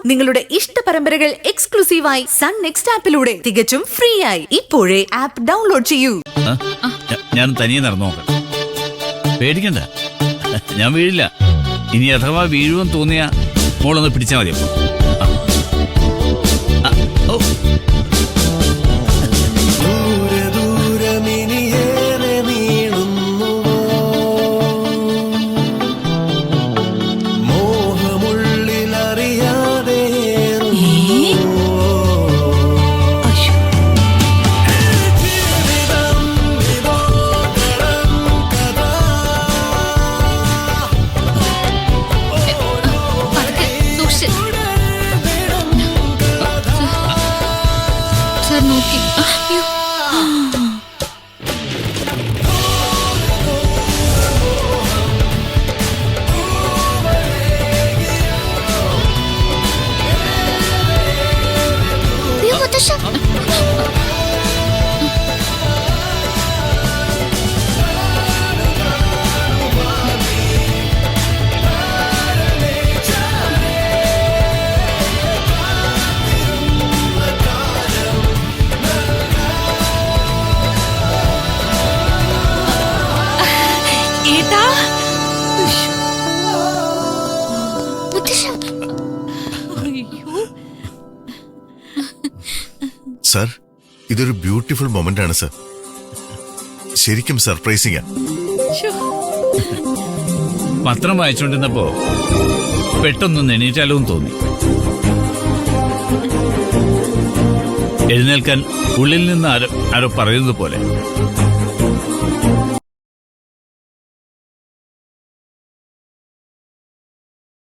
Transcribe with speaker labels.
Speaker 1: നിങ്ങളുടെ ഇഷ്ട പരമ്പരകൾ എക്സ്ക്ലൂസീവായി സൺ നെക്സ്റ്റ് ആപ്പിലൂടെ തികച്ചും ഫ്രീ ആയി ഇപ്പോഴേ ആപ്പ് ഡൗൺലോഡ് ചെയ്യൂ.
Speaker 2: ഞാൻ തനിയെ നടന്നു നോക്കാം. പേടിക്കണ്ട, ഞാൻ വീഴില്ല. ഇനി അഥവാ വീഴുമെന്ന് തോന്നിയാ മോളൊന്ന് പിടിച്ചാൽ മതി.
Speaker 3: സർ, ഇതൊരു ബ്യൂട്ടിഫുൾ മൊമെന്റ് ആണ് സർ. ശരിക്കും സർപ്രൈസിംഗ്.
Speaker 2: പത്രം വായിച്ചുകൊണ്ടിരുന്നപ്പോ പെട്ടെന്നൊന്ന് എണീറ്റാലോ എന്ന് തോന്നി. എഴുന്നേൽക്കാൻ ഉള്ളിൽ നിന്ന് ആരോ പറയുന്നത് പോലെ.